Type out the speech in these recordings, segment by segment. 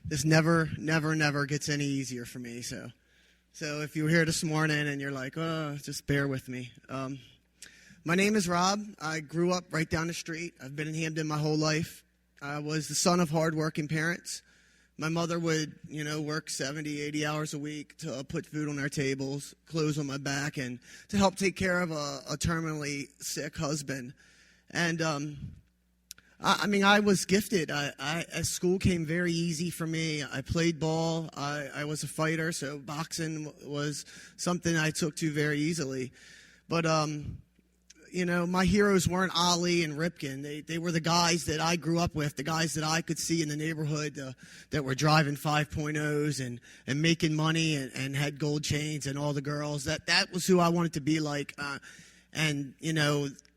this never gets any easier for me. So if you're here this morning and you're like, oh, just bear with me. My name is Rob. I grew up right down the street. I've been in Hampden my whole life. I was the son of hardworking parents. My mother would, work 70, 80 hours a week to put food on our tables, clothes on my back, and to help take care of a terminally sick husband. And I was gifted. School came very easy for me. I played ball. I was a fighter, so boxing was something I took to very easily. But, my heroes weren't Ali and Ripken. They were the guys that I grew up with, the guys that I could see in the neighborhood that were driving 5.0s and making money and had gold chains and all the girls. That was who I wanted to be like.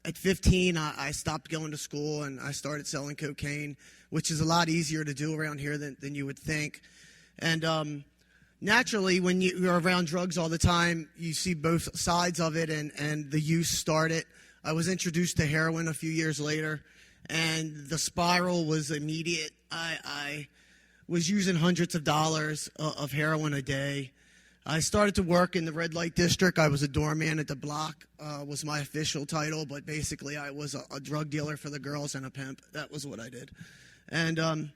At 15, I stopped going to school and I started selling cocaine, which is a lot easier to do around here than you would think. And naturally, when you're around drugs all the time, you see both sides of it, and the use started. I was introduced to heroin a few years later, and the spiral was immediate. I was using hundreds of dollars of heroin a day. I started to work in the red light district. I was a doorman at the block, was my official title, but basically I was a drug dealer for the girls and a pimp. That was what I did. And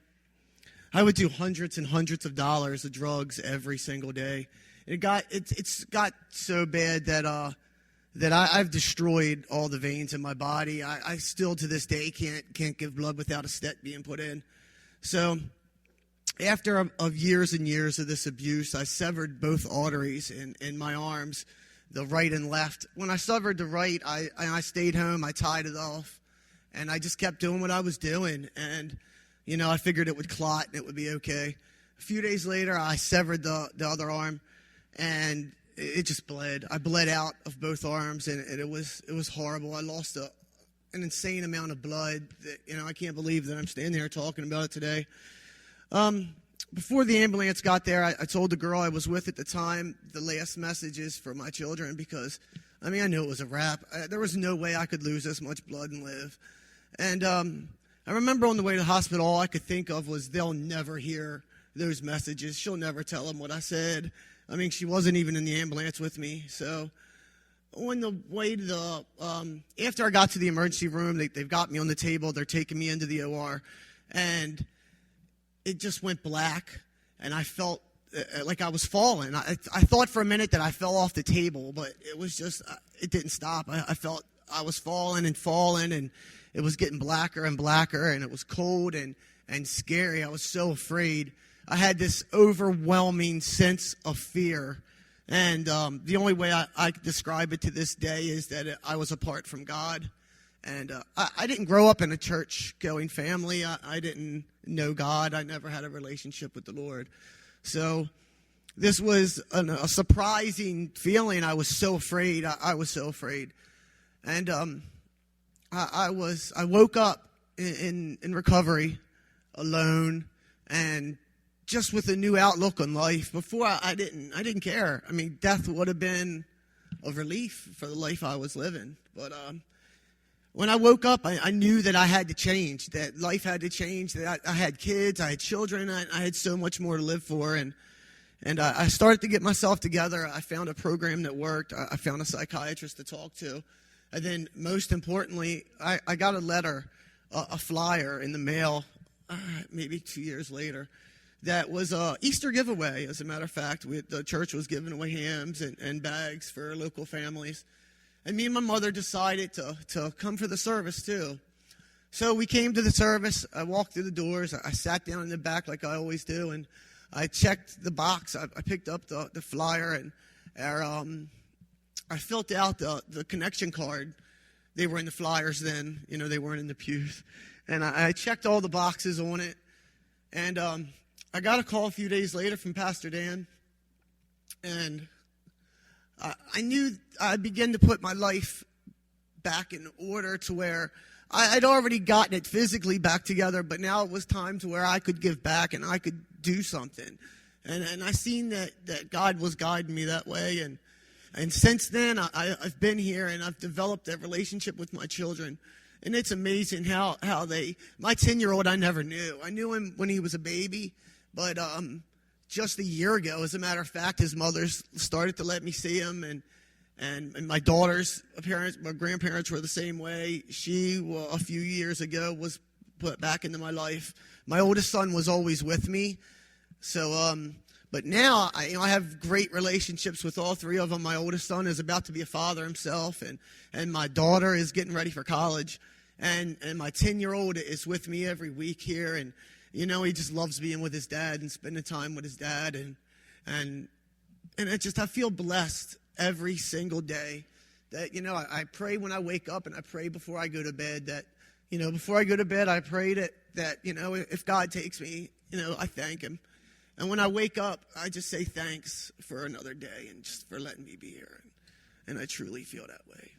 I would do hundreds and hundreds of dollars of drugs every single day. It's got so bad that I've destroyed all the veins in my body. I still to this day can't give blood without a stent being put in. So after of years and years of this abuse, I severed both arteries in my arms, the right and left. When I severed the right, I stayed home. I tied it off, and I just kept doing what I was doing. And, I figured it would clot and it would be okay. A few days later, I severed the other arm, and it just bled. I bled out of both arms, and it was horrible. I lost an insane amount of blood that, I can't believe that I'm standing here talking about it today. Before the ambulance got there, I told the girl I was with at the time the last messages for my children because, I knew it was a wrap. There was no way I could lose this much blood and live. And I remember on the way to the hospital, all I could think of was they'll never hear those messages. She'll never tell them what I said. She wasn't even in the ambulance with me. So on the way to after I got to the emergency room, they've got me on the table. They're taking me into the OR. And it just went black, and I felt like I was falling. I thought for a minute that I fell off the table, but it was just, it didn't stop. I felt I was falling, and it was getting blacker and blacker, and it was cold and scary. I was so afraid. I had this overwhelming sense of fear, and the only way I could describe it to this day is that I was apart from God. And I didn't grow up in a church-going family. I didn't know God. I never had a relationship with the Lord. So this was a surprising feeling. I was so afraid. I was so afraid. And I woke up in recovery alone and just with a new outlook on life. Before, I didn't care. Death would have been a relief for the life I was living. But when I woke up, I knew that I had to change, that life had to change, that I had kids, I had children, I had so much more to live for. And I started to get myself together. I found a program that worked. I found a psychiatrist to talk to. And then most importantly, I got a letter, a flyer in the mail, maybe 2 years later, that was an Easter giveaway, as a matter of fact. The church was giving away hams and bags for local families. And me and my mother decided to come for the service, too. So we came to the service. I walked through the doors. I sat down in the back like I always do, and I checked the box. I picked up the flyer, and I filled out the connection card. They were in the flyers then. They weren't in the pews. And I checked all the boxes on it. And I got a call a few days later from Pastor Dan, and I knew I began to put my life back in order to where I'd already gotten it physically back together, but now it was time to where I could give back and I could do something. And I seen that God was guiding me that way. And since then, I've been here and I've developed that relationship with my children. And it's amazing how my 10-year-old I never knew. I knew him when he was a baby, But just a year ago, as a matter of fact, his mother started to let me see him, and my daughter's parents, my grandparents were the same way. She, a few years ago, was put back into my life. My oldest son was always with me. So, but now I have great relationships with all three of them. My oldest son is about to be a father himself, and my daughter is getting ready for college. And my 10-year-old is with me every week here, and he just loves being with his dad and spending time with his dad, and I feel blessed every single day that I pray when I wake up, and I pray before I go to bed that before I go to bed I pray that if God takes me, I thank him, and when I wake up I just say thanks for another day and just for letting me be here, and I truly feel that way.